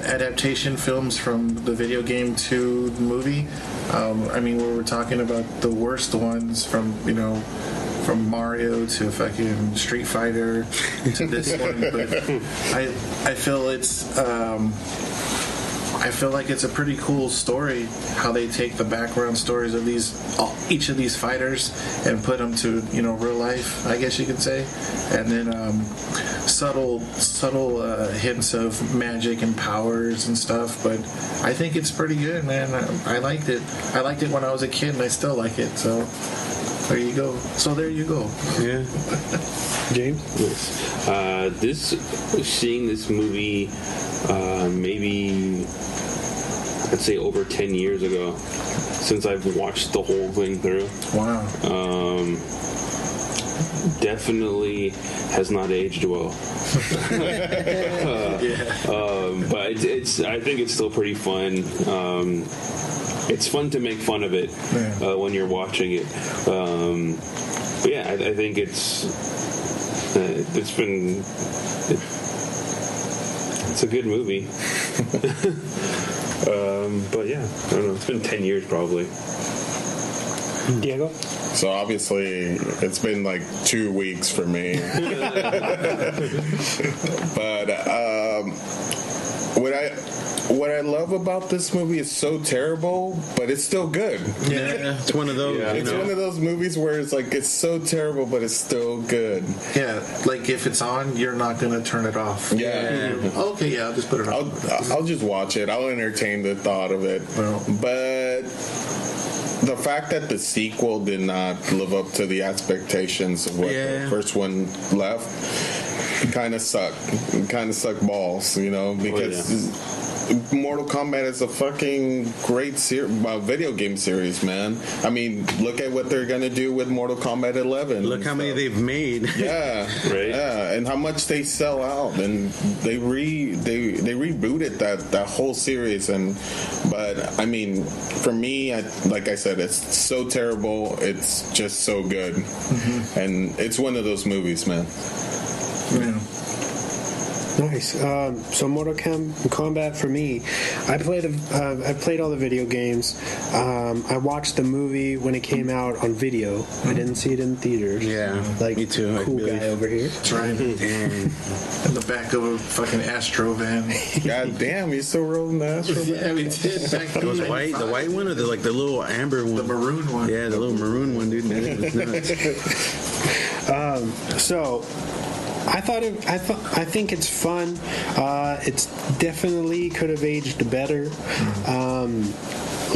adaptation films from the video game to the movie. I mean, where we're talking about the worst ones from Mario to fucking Street Fighter to this one, but I feel like it's a pretty cool story how they take the background stories of each of these fighters and put them to real life, I guess you could say, and then subtle hints of magic and powers and stuff. But I think it's pretty good, man. I liked it. I liked it when I was a kid, and I still like it. So there you go. Yeah. James? Yes. Seeing this movie maybe I'd say over 10 years ago since I've watched the whole thing through. Wow. Definitely has not aged well. But I think it's still pretty fun. It's fun to make fun of it when you're watching it. But yeah, I think it's a good movie. But yeah, I don't know. It's been 10 years probably. Diego? So obviously, it's been like 2 weeks for me. But what I love about this movie is so terrible, but it's still good. Yeah, it's one of those. Yeah. It's one of those movies where it's like it's so terrible, but it's still good. Yeah, like if it's on, you're not gonna turn it off. Yeah. Okay, yeah, I'll just put it on. I'll just watch it. I'll entertain the thought of it. Well. But the fact that the sequel did not live up to the expectations of what the first one left, it kind of sucked. It kind of sucked balls, because Mortal Kombat is a fucking great video game series, man. I mean, look at what they're gonna do with Mortal Kombat 11. Look how many they've made. Yeah, right. Yeah, and how much they sell out, and they rebooted that whole series. But I mean, for me, like I said, it's so terrible. It's just so good, and it's one of those movies, man. Yeah. Nice. So Mortal Kombat for me, I played all the video games. I watched the movie when it came out on video. I didn't see it in theaters. Yeah, like me too. Cool guy over here. That's right. In the back of a fucking Astro van. God damn, you still rolling the Astro van? Yeah, we did. Back in Those white, the white one, or the little amber one? The maroon one. Yeah, the little maroon one, dude. That was nuts. So I think it's fun. It's definitely could have aged better.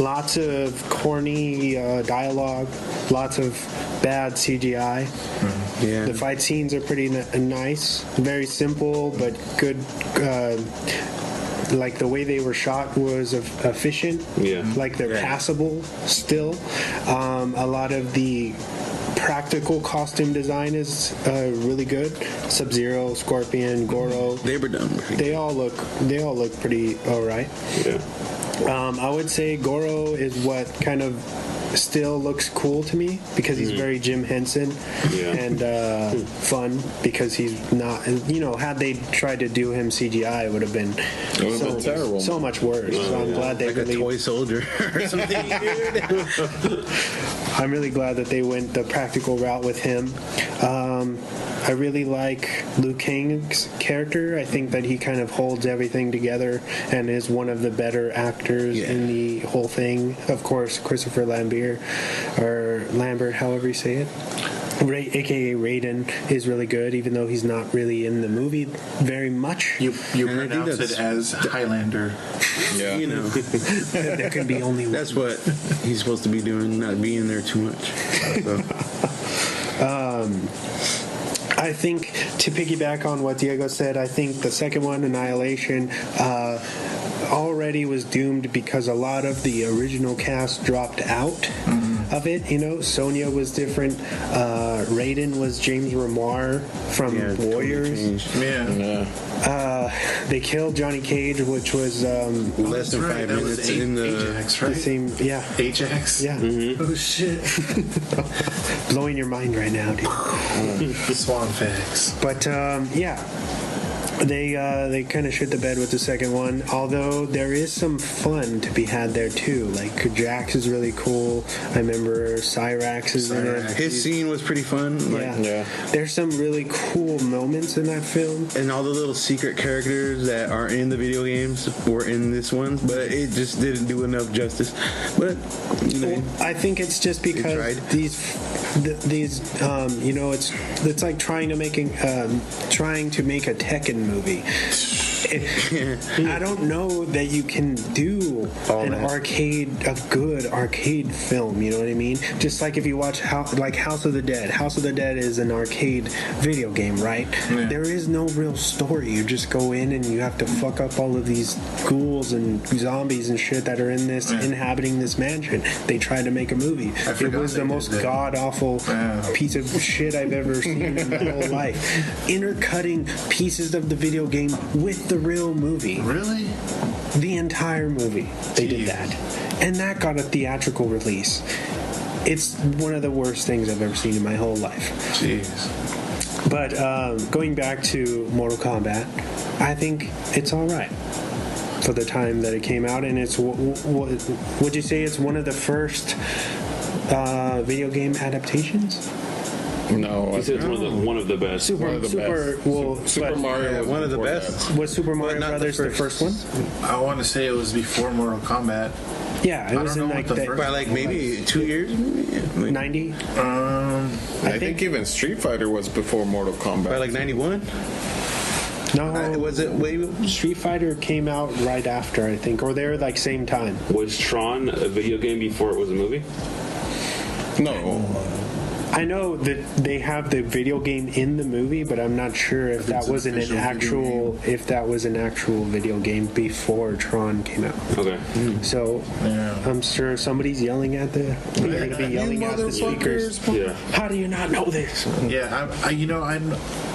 Lots of corny dialogue, lots of bad CGI. Yeah. The fight scenes are pretty nice, very simple but good. Like the way they were shot was efficient. Yeah. Like they're passable still. A lot of the practical costume design is really good. Sub-Zero, Scorpion, Goro. They were done. They all look pretty alright. Yeah. I would say Goro is what kind of still looks cool to me because he's very Jim Henson and fun because he's not. Had they tried to do him CGI, it would have been terrible. so much worse. So I'm glad they Like really a toy soldier or something. I'm really glad that they went the practical route with him. I really like Liu Kang's character. I think that he kind of holds everything together and is one of the better actors in the whole thing. Of course, Christopher Lambert, however you say it. AKA Raiden is really good, even though he's not really in the movie very much. You pronounce it as Highlander. Yeah. There can be only one. That's what he's supposed to be doing, not being there too much. So. I think, to piggyback on what Diego said, I think the second one, Annihilation, already was doomed because a lot of the original cast dropped out of it. Sonya was different. Raiden was James Remar from Warriors. Yeah. They killed Johnny Cage, which was less than 5 minutes in the Ajax, right? the same. Yeah. Ajax. Yeah. Oh shit. Blowing your mind right now, dude. Swan facts. But They kind of shit the bed with the second one, although there is some fun to be had there too. Like Jax is really cool. I remember Cyrax is in it. His scene was pretty fun. Yeah. There's some really cool moments in that film. And all the little secret characters that are in the video games were in this one, but it just didn't do enough justice. But I think it's just because these it's like trying to make a Tekken movie. I don't know that you can do a good arcade film. You know what I mean? Just like if you watch House of the Dead. House of the Dead is an arcade video game, right? Yeah. There is no real story. You just go in and you have to fuck up all of these ghouls and zombies and shit that are in this inhabiting this mansion. They tried to make a movie. It was the most god awful piece of shit I've ever seen in my whole life. Intercutting pieces of the video game with the real movie. Really? The entire movie. They did that. And that got a theatrical release. It's one of the worst things I've ever seen in my whole life. Jeez. But going back to Mortal Kombat, I think it's alright for the time that it came out. And it's, would you say it's one of the first video game adaptations? No, he said it's one of the best. Super Mario, one of the best. Was Super Mario Brothers the first one? I want to say it was before Mortal Kombat. Yeah, it was in like by like maybe 2 years, 90. I think even Street Fighter was before Mortal Kombat. By like 91. No, was it? Street Fighter came out right after, I think, or they were like same time. Was Tron a video game before it was a movie? No. I know that they have the video game in the movie, but I'm not sure if that was an actual video game before Tron came out. Okay. So I'm sure somebody's yelling at the speakers. Yeah. How do you not know this? Yeah,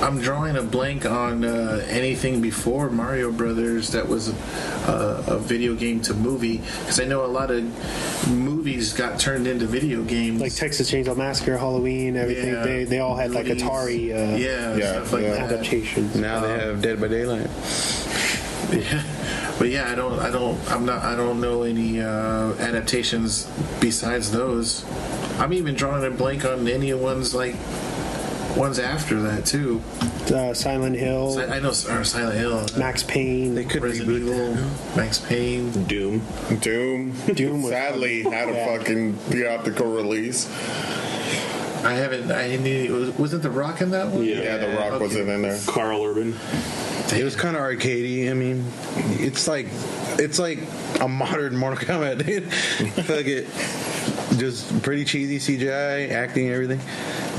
I'm drawing a blank on anything before Mario Brothers that was a video game to movie, because I know a lot of movies got turned into video games, like Texas Chainsaw Massacre, Halloween, everything. Yeah. They all had like Atari stuff like that. Adaptations. Now they have Dead by Daylight. Yeah. But yeah, I don't know any adaptations besides those. I'm even drawing a blank on any ones after that too. Silent Hill. I know Silent Hill. Max Payne. They could Resident Evil. Max Payne. Doom was sadly had a fucking theatrical release. Wasn't The Rock in that one? Yeah, The Rock wasn't in there. Carl Urban. It was kind of arcadey. I mean, it's like a modern Mortal Kombat, dude. Fuck it. Just pretty cheesy CGI, acting, everything.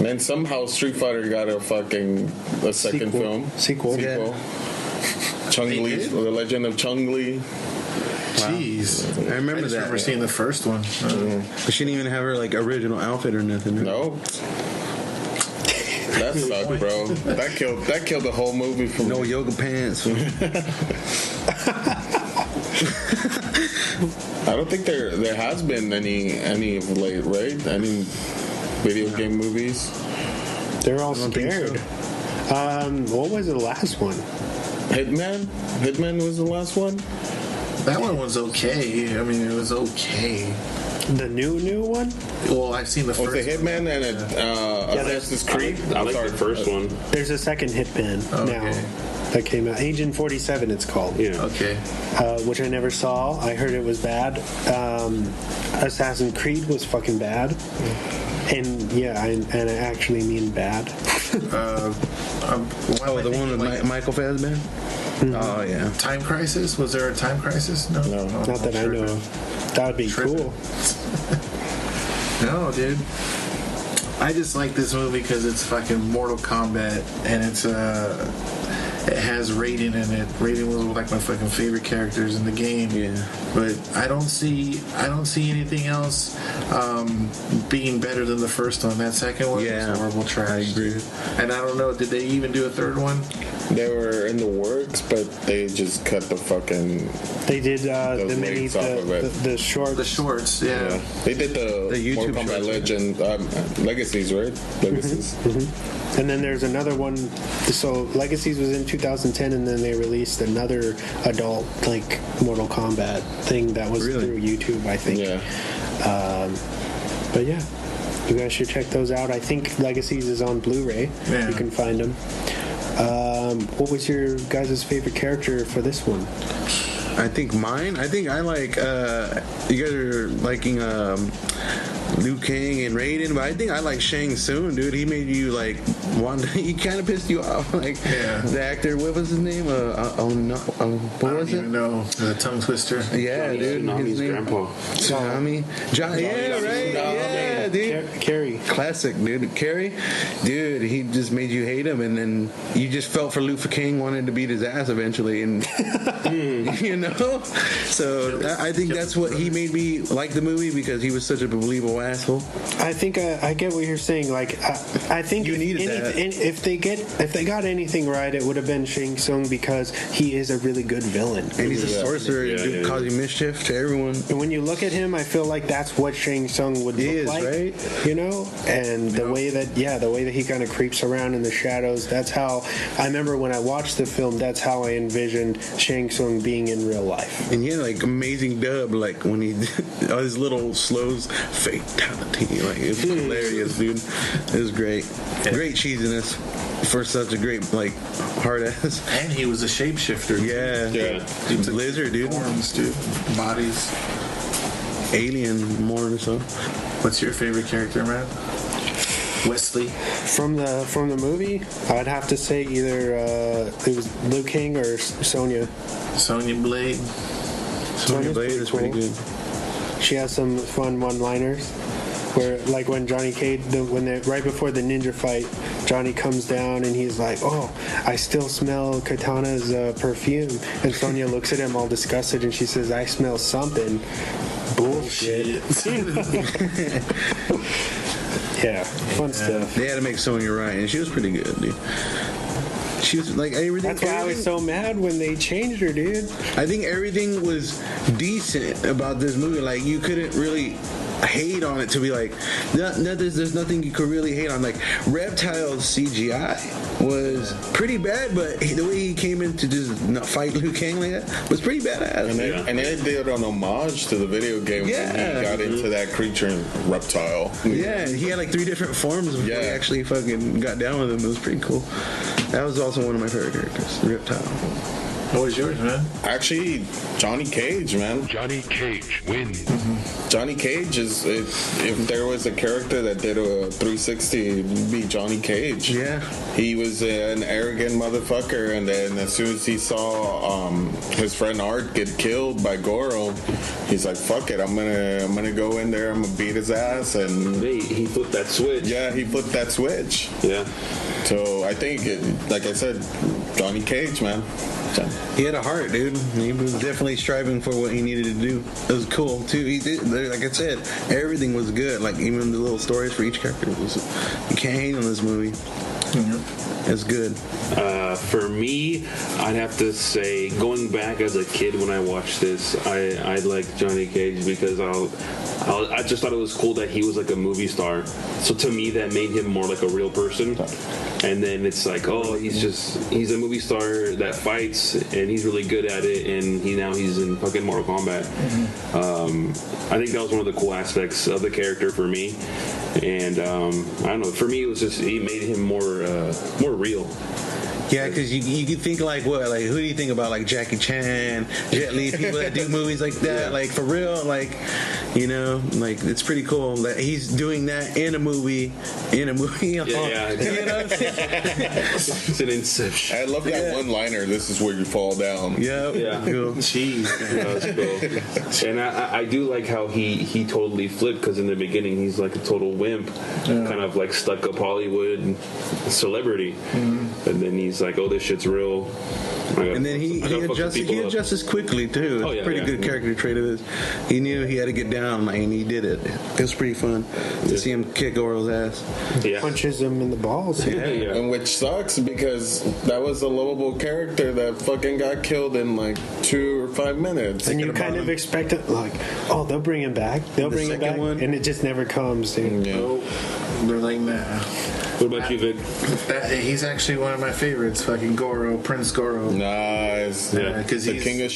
And somehow Street Fighter got a second film. Sequel. Yeah. Chung-Li, The Legend of Chung-Li. Jeez. I remember that. I've never seen the first one. But she didn't even have her original outfit or nothing. No. That sucked, bro. That killed the whole movie for me. No yoga pants. I don't think there has been any of late, right? Any video game movies? They're all scared. What was the last one? Hitman? Hitman was the last one? That one was okay. I mean, it was okay. The new one? Well, I've seen the first. Was it Hitman and Assassin's Creed? I like the first one. There's a second Hitman now that came out. Agent 47, it's called. Yeah. Okay. Which I never saw. I heard it was bad. Assassin's Creed was fucking bad. And I actually mean bad. The one with Michael Fassbender? Mm-hmm. Oh, yeah. Time Crisis? Was there a Time Crisis? No. Not that I know of. That would be cool. No, dude. I just like this movie because it's fucking Mortal Kombat, and it has Raiden in it. Raiden was like my fucking favorite characters in the game. Yeah. But I don't see anything else being better than the first one. That second one was horrible trash. I agree. And I don't know, did they even do a third one? They were in the works, but they just cut the fucking. They did the mini, legs off of it. the short. The shorts, yeah. They did the YouTube Mortal Kombat shorts, Legend Legacies, right? Legacies. And then there's another one. So Legacies was in 2010, and then they released another adult like Mortal Kombat thing that was through YouTube, I think. Yeah. But yeah, you guys should check those out. I think Legacies is on Blu-ray. Yeah. You can find them. What was your guys' favorite character for this one? I think I like you guys are liking Liu Kang and Raiden, but I think I like Shang Tsung, dude. He made you like want. He kind of pissed you off, like the actor. What was his name? What was it? I don't even know. The tongue twister. Yeah, dude. Tsunami's grandpa. Tsunami. John. Yeah, right. Yeah, dude. Carrie. Classic, dude. Carrie, dude. He just made you hate him, and then you just felt for Liu Kang, wanted to beat his ass eventually, and you know. So I think that's what he made me like the movie, because he was such a believable asshole. I think I get what you're saying. Like I think You needed that. if they got anything right, it would have been Shang Tsung, because he is a really good villain. And he's a sorcerer, causing mischief to everyone. And when you look at him, I feel like that's what Shang Tsung would look like, right? You know. And the way that he kind of creeps around in the shadows. That's how I remember when I watched the film. That's how I envisioned Shang Tsung being in real life. And he had like amazing dub, like when he all his little slows, fatality, like it's hilarious, dude. It was great, great cheesiness for such a great like hard ass. And he was a shapeshifter. Yeah. Lizard, dude. Forms, dude. Bodies. Alien more or so. What's your favorite character, man? Wesley. From the movie, I'd have to say either it was Liu Kang or Sonya. Sonya Blade. Sonya Blade is pretty good. She has some fun one-liners, where like when Johnny Cage, right before the ninja fight, Johnny comes down and he's like, "Oh, I still smell Katana's perfume," and Sonya looks at him all disgusted and she says, "I smell something." Bullshit. Yeah, fun stuff. They had to make Sonya right, and she was pretty good, dude. She was like everything. That's why I was so mad when they changed her, dude. I think everything was decent about this movie. Like you couldn't really hate on it to be like, there's nothing you could really hate on. Like Reptile's CGI was pretty bad, but the way he came in to just not fight Liu Kang like that was pretty badass. And they did an homage to the video game when he got into that creature in Reptile. Yeah, he had like 3 different forms before he actually fucking got down with him. It was pretty cool. That was also one of my favorite characters, Reptile. What was yours, man? Actually, Johnny Cage, man. Johnny Cage wins. Johnny Cage is, if there was a character that did a 360, it would be Johnny Cage. Yeah. He was an arrogant motherfucker, and then as soon as he saw his friend Art get killed by Goro, he's like, fuck it, I'm gonna go in there, I'm gonna beat his ass, and He flipped that switch. yeah, he flipped that switch. Yeah. So I think, like I said, Johnny Cage, man. He had a heart, dude. He was definitely striving for what he needed to do. It was cool too. He did, like I said, everything was good. Like even the little stories for each character. You can't hate on this movie. Mm-hmm. It's good. For me, I'd have to say, going back as a kid when I watched this, I liked Johnny Cage because I just thought it was cool that he was like a movie star. So to me, that made him more like a real person. And then it's like, oh, he's a movie star that fights, and he's really good at it, and he's in fucking Mortal Kombat. Mm-hmm. I think that was one of the cool aspects of the character for me. And I don't know, for me, it was just, he made him more real. Yeah, because you could think like what? Like who do you think about? Like Jackie Chan, Jet Li, people that do movies like that. Like for real, like like it's pretty cool that he's doing that in a movie. Yeah. You know what I'm saying? It's an Inception. I love that one-liner. This is where you fall down. Yeah. Cool. Jeez, That's cool. And I do like how he totally flipped, because in the beginning he's like a total wimp, kind of like stuck up Hollywood celebrity, and then he's he's like, oh, this shit's real. And then he adjusts quickly too. It's pretty good character trait of his. He knew he had to get down, and he did it. It was pretty fun to see him kick Oro's ass. Yeah. Punches him in the balls. Yeah. And which sucks because that was a lovable character that fucking got killed in like 2 or 5 minutes. And you kind of expect it, like, oh, they'll bring him back. They'll bring him back. And it just never comes, dude. Yeah. Nope. They're like, nah. What about you, Vic? He's actually one of my favorites. Fucking Goro, Prince Goro. Nice. Yeah. Because The he's king of